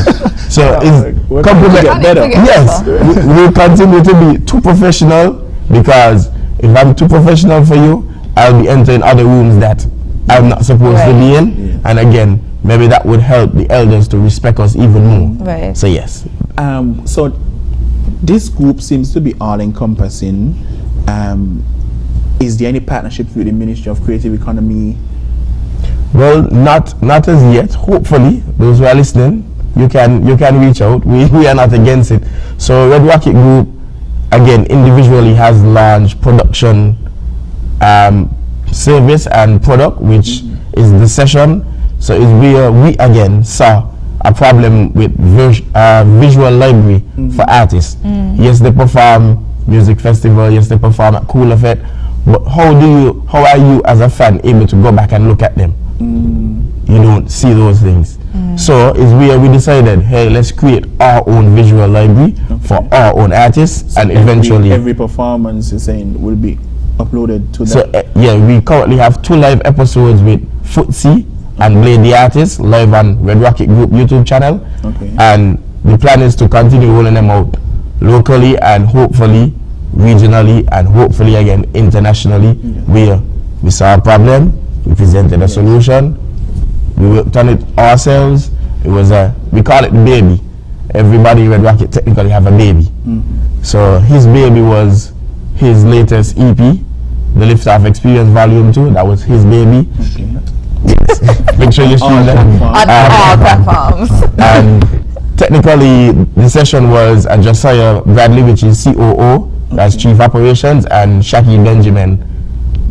So it's compliment better. Yes. We'll continue to be too professional because if I'm too professional for you, I'll be entering other rooms that I'm not supposed to be in. And again, maybe that would help the elders to respect us even more. Right. So yes. So this group seems to be all-encompassing. Is there any partnerships with the Ministry of Creative Economy? Well, not as yet. Hopefully, those who are listening, you can reach out. We are not against it. So Red Rocket Group, again, individually has launched production service and product, which is the session. So it's where we again saw a problem with visual library for artists. Yes, they perform music festival, yes, they perform at Cool Effect, but how are you as a fan able to go back and look at them? You don't see those things. So it's where we decided, hey, let's create our own visual library for our own artists, so and eventually every performance you're saying will be uploaded to that. So yeah, we currently have 2 live episodes with Footsie and Blade the Artist live on Red Rocket Group YouTube channel. And the plan is to continue rolling them out locally and hopefully regionally and hopefully again internationally, where we saw a problem, we presented a solution, we worked on it ourselves. It was we call it the baby. Everybody in Red Rocket technically have a baby. So his baby was his latest EP, The Lift Off Experience Volume 2. That was his baby. Yes. Make sure you stream that on all platforms. And technically, the session was Josiah Bradley, which is COO, that's Chief Operations, and Shaki Benjamin,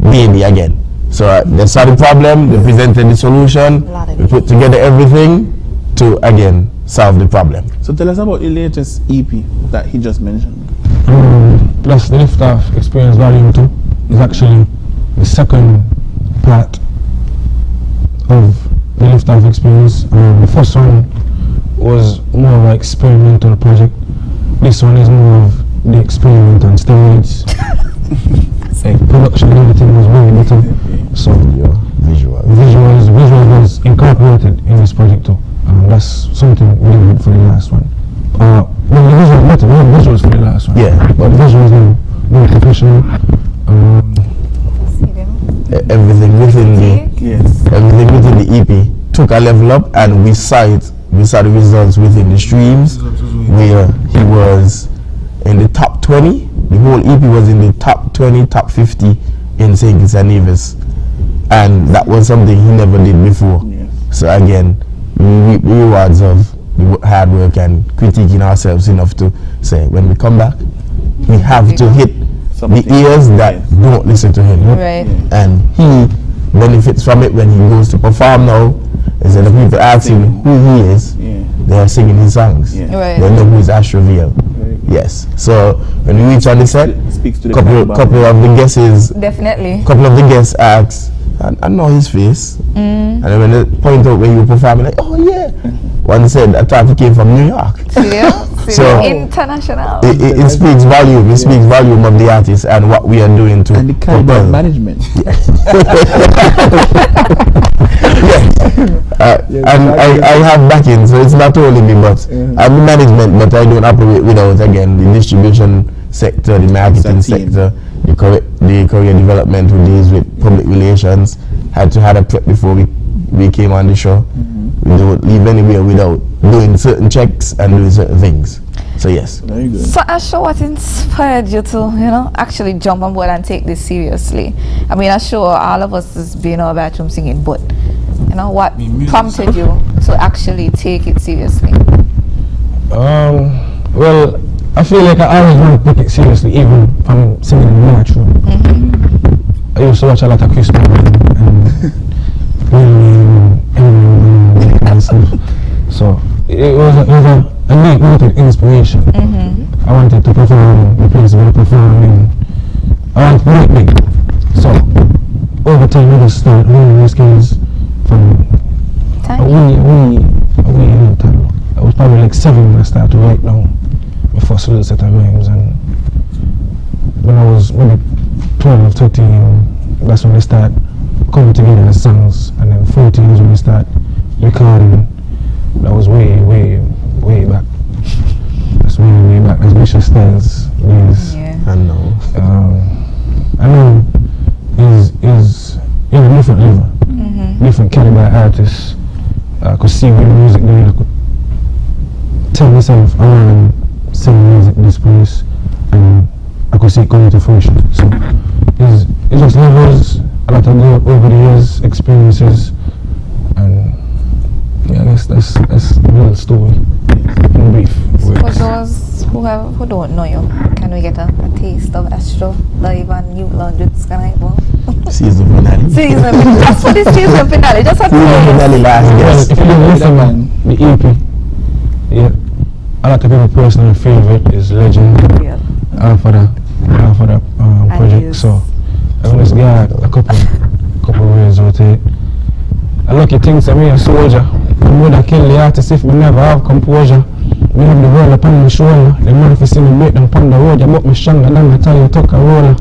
baby again. So they saw the problem, they presented the solution, we put together everything to again solve the problem. So tell us about the latest EP that he just mentioned. Plus the Liftoff Experience Volume 2 is actually the second part of the Liftoff Experience. The first one was more of an experimental project. This one is more of the experiment on steroids. Production and everything was very better. So visuals was incorporated in this project too. That's something we did for the last one. Well, the visuals better. We had visuals for the last one. Yeah, but the visuals are more professional. Everything within the EP took a level up, and we saw the results within the streams, where he was in the top 20. The whole EP was in the top 20, top 50 in St. Kitts-Nevis, and that was something he never did before. So again, we reap the rewards of the hard work and critiquing ourselves enough to say, when we come back, we have to hit the ears that don't listen to him. Right. And he benefits from it when he goes to perform now. Instead of people asking who he is, they are singing his songs. Right. They know who is Ashraviel. Yes. So when we reach on the set, couple of the guesses, definitely. Couple of the guests asked, I know his face. And then when they point out when you perform, like, oh yeah. One said, I thought he came from New York. So international. It speaks volume. It speaks volume of the artist and what we are doing to and the caliber of management. And I have backing, so it's not only me, but I'm the management, but I don't operate without, again, the distribution sector, the marketing sector, the career development who deals with public relations. Had to have a prep before we came on the show. We don't leave anywhere without doing certain checks and doing certain things. So yes. Very good. So Asha, what inspired you to, actually jump on board and take this seriously? I mean, I'm sure all of us has been in our bathroom singing, but what prompted you to actually take it seriously? Well, I feel like I always want to take it seriously, even from singing in the bathroom. I used to watch a lot of Chris Brown and stuff. So it was a night mounted inspiration. I wanted to perform the place where I perform, and I wanted to make big. So over time I just started learning these skills from a wee time. I was probably like 7 when I started to write down my first little set of rhymes, and when I was maybe 12 or 13, that's when they start coming together as songs, and then 14 is when we start recording. That was way back. That's way back. That's Bishop Styles days. I know. Is in a different level, different caliber artists. I could see with music doing. I could tell myself I want to sing music this place, and I could see it coming to fruition. So it's just levels, a lot of growth over the years, experiences, and yeah, I guess that's the real story in brief. For those who don't know you, can we get a taste of Astro live on Youth Lounge with SKNYPA? Season finale. Just for this season finale, just a finale last yes. If you didn't listen to the EP, yeah, a lot of people's personal favorite is Legend. For the project. So I'm just got a couple ways out it. I lucky things I'm a soldier. I would have killed the artist if we never have composure. We have the world upon my shoulder. The man if you see me break down upon the road, you make me stronger than I tell you tuck a roller.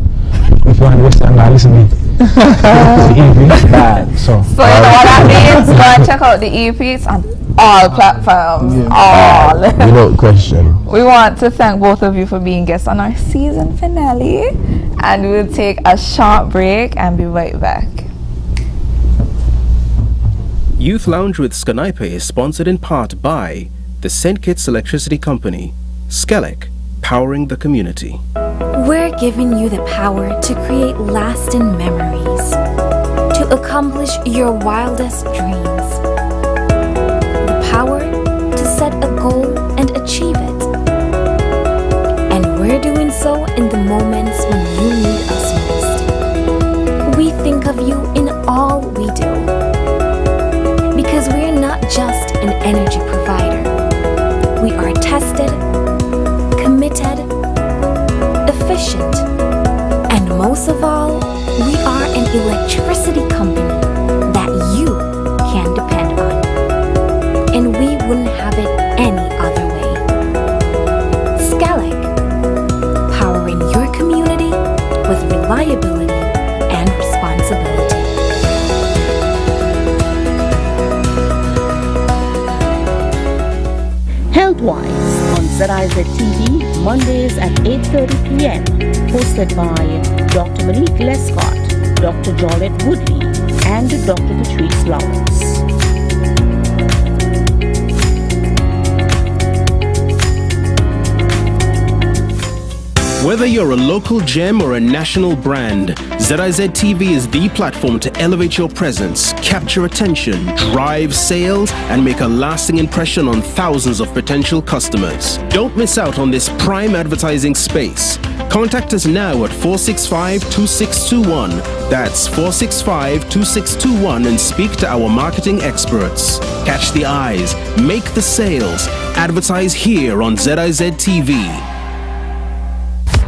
If you want to Western guy, listen to me. The EP bad. So you know what that means? Go and check out the EPs on all platforms. All. Without question. We want to thank both of you for being guests on our season finale. And we'll take a short break and be right back. Youth Lounge with SKNYPA is sponsored in part by the St. Kitts Electricity Company, SKELEC, powering the community. We're giving you the power to create lasting memories, to accomplish your wildest dreams, the power to set a goal achieve it. And we're doing so in the moments when you need us most. We think of you in all we do. Because we're not just an energy provider. We are tested, committed, efficient, and most of all, we are an electricity company that you can depend on. And we wouldn't have it any other way. SKNYPA, powering your community with reliability and responsibility. Healthwise on ZIZ TV, Mondays at 8:30 p.m. Hosted by Dr. Malik Lescott, Dr. Jolette Woodley, and Dr. Patrice Lawrence. Whether you're a local gem or a national brand, ZIZ TV is the platform to elevate your presence, capture attention, drive sales, and make a lasting impression on thousands of potential customers. Don't miss out on this prime advertising space. Contact us now at 465-2621. That's 465-2621 and speak to our marketing experts. Catch the eyes, make the sales, advertise here on ZIZ TV.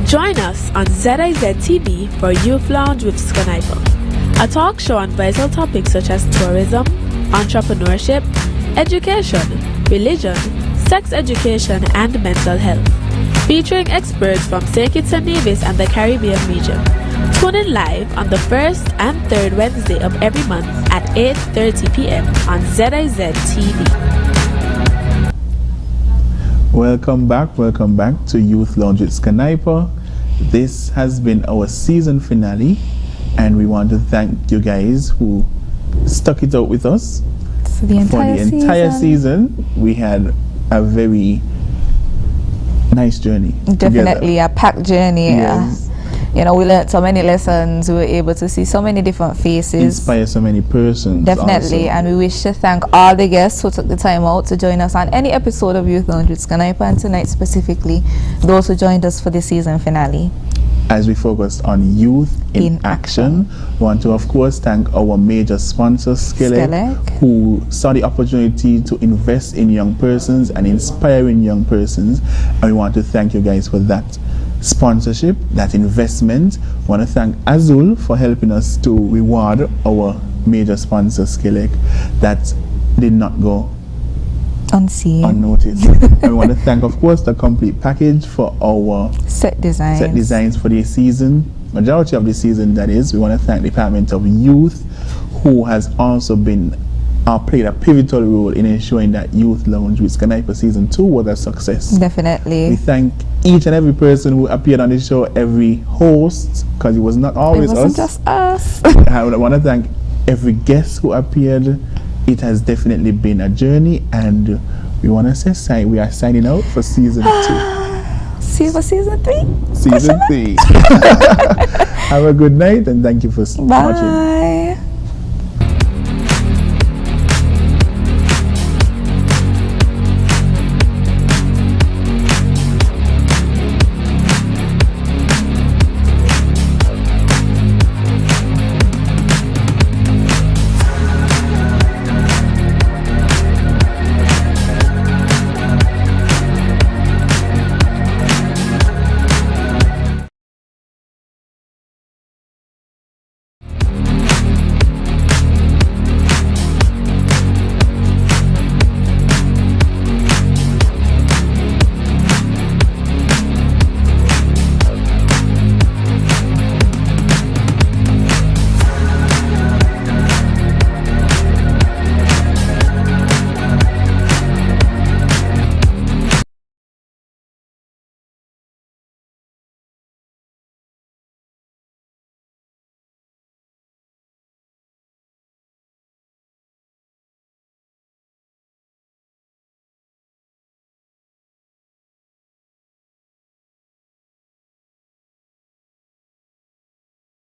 Join us on ZIZ TV for Youth Lounge with SKNYPA, a talk show on vital topics such as tourism, entrepreneurship, education, religion, sex education, and mental health. Featuring experts from St. Kitts-Nevis and the Caribbean region. Tune in live on the first and third Wednesday of every month at 8:30 p.m. on ZIZ TV. Welcome back to Youth Lounge with SKNYPA. This has been our season finale, and we want to thank you guys who stuck it out with us for the entire season. We had a very nice journey. Definitely together. a packed journey. Yes. You know, we learned so many lessons. We were able to see so many different faces. Inspire so many persons. Definitely. Also. And we wish to thank all the guests who took the time out to join us on any episode of Youth Lounge with SKNYPA, and tonight specifically, those who joined us for the season finale. As we focused on youth in action, we want to, of course, thank our major sponsor, SKNYPA, who saw the opportunity to invest in young persons and inspiring young persons. And we want to thank you guys for that sponsorship, that investment. I want to thank Azul for helping us to reward our major sponsor, SKNYPA, that did not go unnoticed. And we want to thank, of course, the complete package for our set designs for the season, majority of the season, that is. We want to thank the Department of Youth, who has also been played a pivotal role in ensuring that Youth Lounge with SKNYPA Season 2 was a success. Definitely. We thank each and every person who appeared on the show, every host, because it was not always us. It wasn't just us. I want to thank every guest who appeared. It has definitely been a journey, and we want to say we are signing out for Season 2. See you for Season 3? Season 3. Have a good night, and thank you for watching. Bye.